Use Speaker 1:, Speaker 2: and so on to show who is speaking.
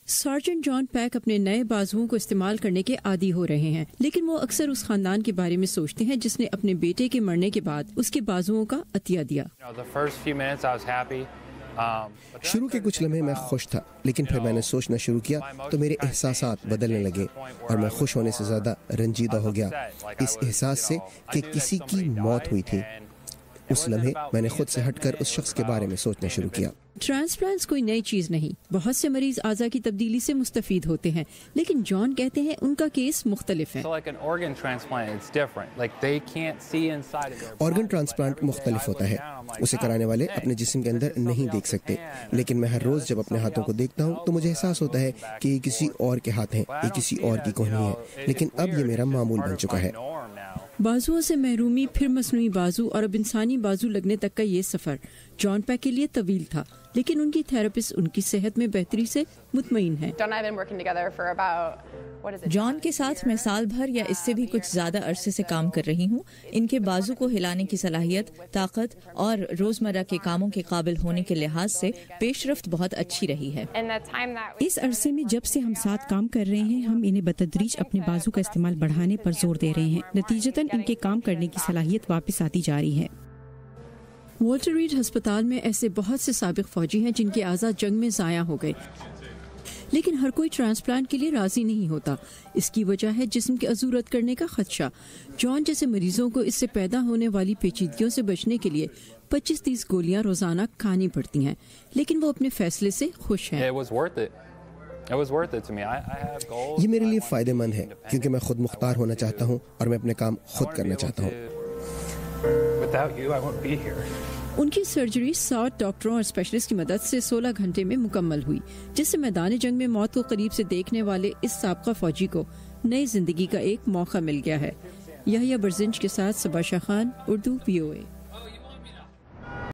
Speaker 1: Sergeant John pack अपने नए बाजुओं को इस्तेमाल करने के आदी हो रहे हैं, लेकिन वो अक्सर उस खानदान के बारे में सोचते हैं जिसने अपने बेटे के मरने के बाद उसके बाजुओं का अतिया दिया।
Speaker 2: शुरू के कुछ लम्हे मैं खुश था, लेकिन फिर मैंने सोचना शुरू किया तो मेरे एहसासात बदलने लगे और मैं खुश होने से ज्यादा रंजीदा हो गया इस एहसास से कि किसी की मौत हुई थी। उस लम्हे मैंने खुद से हटकर उस शख्स के बारे में सोचना शुरू किया।
Speaker 1: ट्रांसप्लांट्स कोई नई चीज नहीं, बहुत से मरीज आज़ा की तब्दीली से मुस्तफीद होते हैं, लेकिन जॉन कहते हैं उनका केस मुख्तलिफ है।
Speaker 2: ऑर्गन ट्रांसप्लांट मुख्तलिफ होता है, उसे कराने वाले अपने जिस्म के अंदर नहीं देख सकते, लेकिन मैं हर रोज जब अपने हाथों को देखता हूँ तो मुझे एहसास होता है कि ये किसी और के हाथ हैं, ये किसी और की कोहनी है, लेकिन अब ये मेरा मामूल बन चुका है।
Speaker 1: बाजुओं से महरूमी, फिर मसनूई बाजू और अब इंसानी बाजू लगने तक का ये सफर जॉन पैक के लिए तवील था, लेकिन उनकी थेरेपिस्ट उनकी सेहत में बेहतरी से मुतमईन है।
Speaker 3: जॉन के साथ मैं साल भर या इससे भी कुछ ज्यादा अरसे से काम कर रही हूँ। इनके बाजू को हिलाने की सलाहियत, ताकत और रोजमर्रा के कामों के काबिल होने के लिहाज से पेशरफ्त बहुत अच्छी रही है।
Speaker 4: इस अरसे में जब से हम साथ काम कर रहे हैं, हम इन्हें बतदरीज अपने बाजू का इस्तेमाल बढ़ाने पर जोर दे रहे हैं। नतीजतन इनके काम करने की सलाहियत वापस आती जा रही है।
Speaker 1: वॉल्टर रीड अस्पताल में ऐसे बहुत से साबिक फौजी हैं जिनके आज़ा जंग में ज़ाया हो गए, लेकिन हर कोई ट्रांसप्लांट के लिए राजी नहीं होता। इसकी वजह है जिस्म के अज़ू रद्द करने का खदशा। जॉन जैसे मरीजों को इससे पैदा होने वाली पेचीदगियों से बचने के लिए 25-30 गोलियां रोजाना खानी पड़ती हैं, लेकिन वो अपने फैसले से खुश हैं।
Speaker 2: ये मेरे लिए फायदेमंद है क्योंकि मैं खुद मुख्तार होना चाहता हूँ और मैं अपने काम खुद करना चाहता हूँ।
Speaker 1: उनकी सर्जरी 60 डॉक्टरों और स्पेशलिस्ट की मदद से 16 घंटे में मुकम्मल हुई, जिससे मैदान जंग में मौत को करीब से देखने वाले इस साबका फौजी को नई जिंदगी का एक मौका मिल गया है। यहिया बरजिंज के साथ सबा शाह खान, उर्दू VOA।